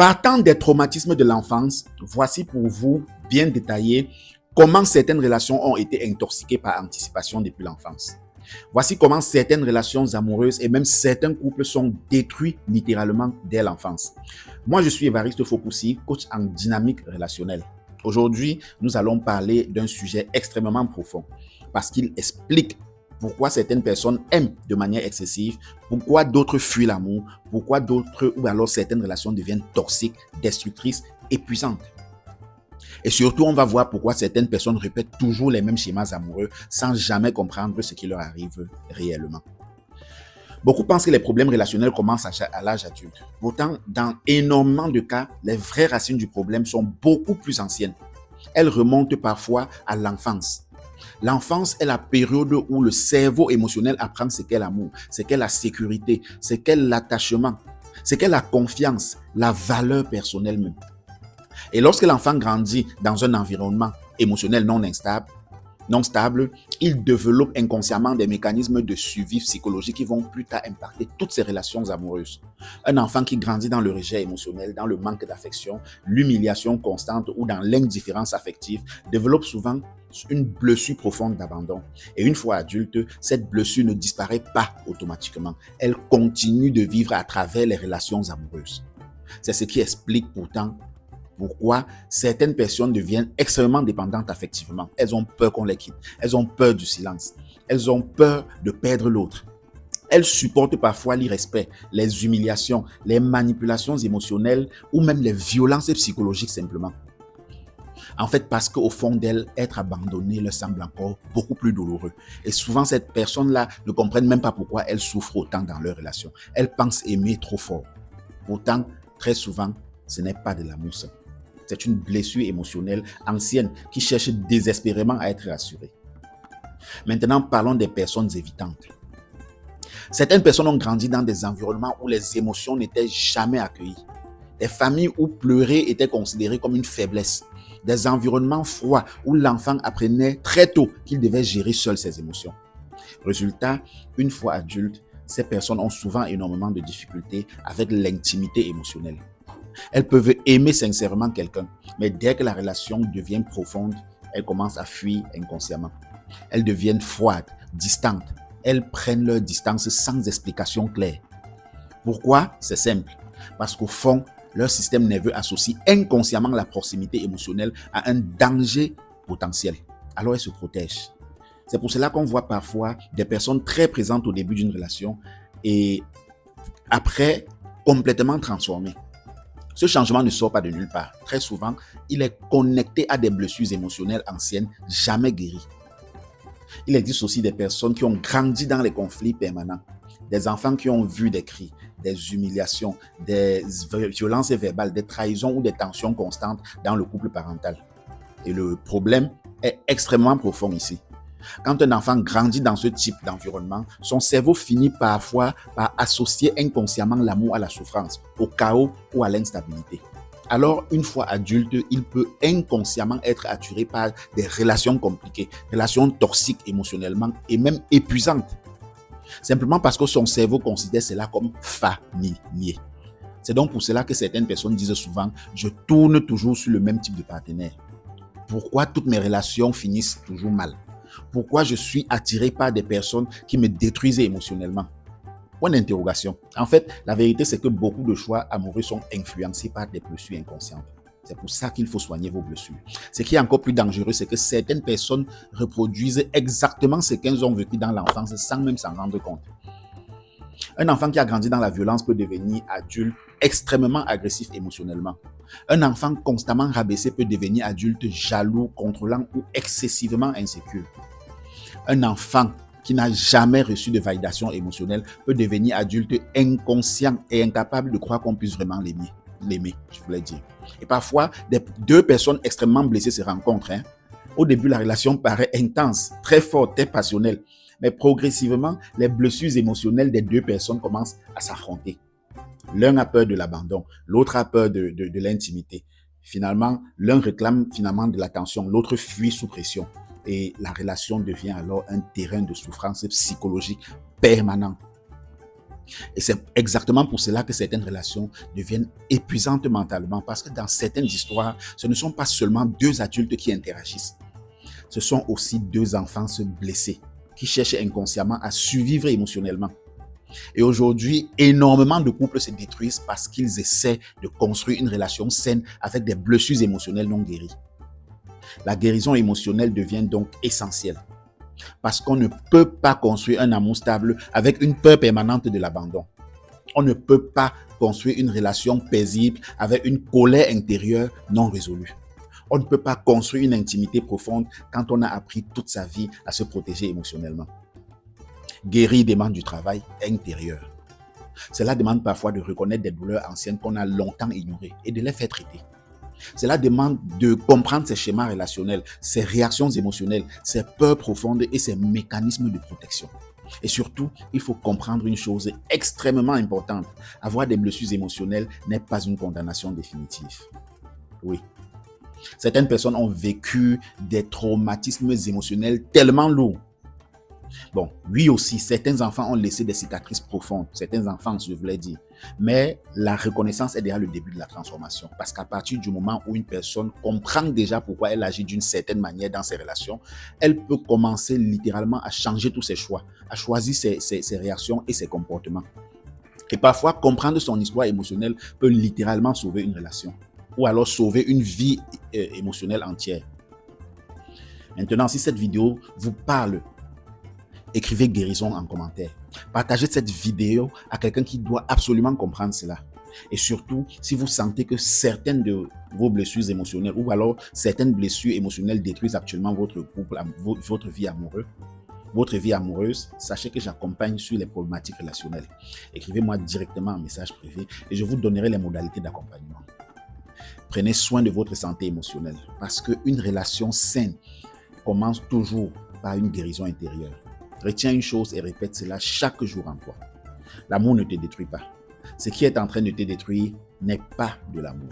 Partant des traumatismes de l'enfance, voici pour vous, bien détaillé, comment certaines relations ont été intoxiquées par anticipation depuis l'enfance. Voici comment certaines relations amoureuses et même certains couples sont détruits littéralement dès l'enfance. Moi, je suis Évariste Fokoussi, coach en dynamique relationnelle. Aujourd'hui, nous allons parler d'un sujet extrêmement profond parce qu'il explique pourquoi certaines personnes aiment de manière excessive, pourquoi d'autres fuient l'amour, pourquoi d'autres ou alors certaines relations deviennent toxiques, destructrices, épuisantes. Et surtout, on va voir pourquoi certaines personnes répètent toujours les mêmes schémas amoureux sans jamais comprendre ce qui leur arrive réellement. Beaucoup pensent que les problèmes relationnels commencent à l'âge adulte. Pourtant, dans énormément de cas, les vraies racines du problème sont beaucoup plus anciennes. Elles remontent parfois à l'enfance. L'enfance est la période où le cerveau émotionnel apprend ce qu'est l'amour, ce qu'est la sécurité, ce qu'est l'attachement, ce qu'est la confiance, la valeur personnelle même. Et lorsque l'enfant grandit dans un environnement émotionnel non stable, il développe inconsciemment des mécanismes de suivi psychologique qui vont plus tard impacter toutes ses relations amoureuses. Un enfant qui grandit dans le rejet émotionnel, dans le manque d'affection, l'humiliation constante ou dans l'indifférence affective développe souvent une blessure profonde d'abandon. Et une fois adulte, cette blessure ne disparaît pas automatiquement. Elle continue de vivre à travers les relations amoureuses. C'est ce qui explique pourtant pourquoi certaines personnes deviennent extrêmement dépendantes affectivement. Elles ont peur qu'on les quitte. Elles ont peur du silence. Elles ont peur de perdre l'autre. Elles supportent parfois l'irrespect, les humiliations, les manipulations émotionnelles ou même les violences psychologiques simplement. En fait, parce qu'au fond d'elles, être abandonné leur semble encore beaucoup plus douloureux. Et souvent, ces personnes-là ne comprennent même pas pourquoi elles souffrent autant dans leur relation. Elles pensent aimer trop fort. Pourtant, très souvent, ce n'est pas de l'amour seul. C'est une blessure émotionnelle ancienne qui cherche désespérément à être rassurée. Maintenant, parlons des personnes évitantes. Certaines personnes ont grandi dans des environnements où les émotions n'étaient jamais accueillies. Des familles où pleurer était considéré comme une faiblesse. Des environnements froids où l'enfant apprenait très tôt qu'il devait gérer seul ses émotions. Résultat, une fois adulte, ces personnes ont souvent énormément de difficultés avec l'intimité émotionnelle. Elles peuvent aimer sincèrement quelqu'un, mais dès que la relation devient profonde, elles commencent à fuir inconsciemment. Elles deviennent froides, distantes. Elles prennent leur distance sans explication claire. Pourquoi? C'est simple. Parce qu'au fond, leur système nerveux associe inconsciemment la proximité émotionnelle à un danger potentiel. Alors elles se protègent. C'est pour cela qu'on voit parfois des personnes très présentes au début d'une relation et après complètement transformées. Ce changement ne sort pas de nulle part. Très souvent, il est connecté à des blessures émotionnelles anciennes, jamais guéries. Il existe aussi des personnes qui ont grandi dans les conflits permanents, des enfants qui ont vu des cris, des humiliations, des violences verbales, des trahisons ou des tensions constantes dans le couple parental. Et le problème est extrêmement profond ici. Quand un enfant grandit dans ce type d'environnement, son cerveau finit parfois par associer inconsciemment l'amour à la souffrance, au chaos ou à l'instabilité. Alors, une fois adulte, il peut inconsciemment être attiré par des relations compliquées, relations toxiques émotionnellement et même épuisantes. Simplement parce que son cerveau considère cela comme familier. C'est donc pour cela que certaines personnes disent souvent « je tourne toujours sur le même type de partenaire ». Pourquoi toutes mes relations finissent toujours mal? Pourquoi je suis attiré par des personnes qui me détruisent émotionnellement? Point d'interrogation. En fait, la vérité, c'est que beaucoup de choix amoureux sont influencés par des blessures inconscientes. C'est pour ça qu'il faut soigner vos blessures. Ce qui est encore plus dangereux, c'est que certaines personnes reproduisent exactement ce qu'elles ont vécu dans l'enfance sans même s'en rendre compte. Un enfant qui a grandi dans la violence peut devenir adulte extrêmement agressif émotionnellement. Un enfant constamment rabaissé peut devenir adulte jaloux, contrôlant ou excessivement insécure. Un enfant qui n'a jamais reçu de validation émotionnelle peut devenir adulte inconscient et incapable de croire qu'on puisse vraiment l'aimer, je voulais dire. Et parfois, deux personnes extrêmement blessées se rencontrent. Au début, la relation paraît intense, très forte, très passionnelle. Mais progressivement, les blessures émotionnelles des deux personnes commencent à s'affronter. L'un a peur de l'abandon, l'autre a peur de l'intimité. Finalement, l'un réclame de l'attention, l'autre fuit sous pression. Et la relation devient alors un terrain de souffrance psychologique permanent. Et c'est exactement pour cela que certaines relations deviennent épuisantes mentalement, parce que dans certaines histoires, ce ne sont pas seulement deux adultes qui interagissent, ce sont aussi deux enfants blessés qui cherchent inconsciemment à survivre émotionnellement. Et aujourd'hui, énormément de couples se détruisent parce qu'ils essaient de construire une relation saine avec des blessures émotionnelles non guéries. La guérison émotionnelle devient donc essentielle parce qu'on ne peut pas construire un amour stable avec une peur permanente de l'abandon. On ne peut pas construire une relation paisible avec une colère intérieure non résolue. On ne peut pas construire une intimité profonde quand on a appris toute sa vie à se protéger émotionnellement. Guérir demande du travail intérieur. Cela demande parfois de reconnaître des douleurs anciennes qu'on a longtemps ignorées et de les faire traiter. Cela demande de comprendre ses schémas relationnels, ses réactions émotionnelles, ses peurs profondes et ses mécanismes de protection. Et surtout, il faut comprendre une chose extrêmement importante. Avoir des blessures émotionnelles n'est pas une condamnation définitive. Oui. Certaines personnes ont vécu des traumatismes émotionnels tellement lourds. Bon, oui aussi, certains enfants ont laissé des cicatrices profondes. Certains enfants, je voulais dire. Mais la reconnaissance est déjà le début de la transformation. Parce qu'à partir du moment où une personne comprend déjà pourquoi elle agit d'une certaine manière dans ses relations, elle peut commencer littéralement à changer tous ses choix, à choisir ses réactions et ses comportements. Et parfois, comprendre son histoire émotionnelle peut littéralement sauver une relation ou alors sauver une vie émotionnelle entière. Maintenant, si cette vidéo vous parle, écrivez guérison en commentaire. Partagez cette vidéo à quelqu'un qui doit absolument comprendre cela. Et surtout, si vous sentez que certaines de vos blessures émotionnelles ou alors certaines blessures émotionnelles détruisent actuellement votre couple, votre vie amoureuse, sachez que j'accompagne sur les problématiques relationnelles. Écrivez-moi directement un message privé et je vous donnerai les modalités d'accompagnement. Prenez soin de votre santé émotionnelle parce qu'une relation saine commence toujours par une guérison intérieure. Retiens une chose et répète cela chaque jour en toi. L'amour ne te détruit pas. Ce qui est en train de te détruire n'est pas de l'amour.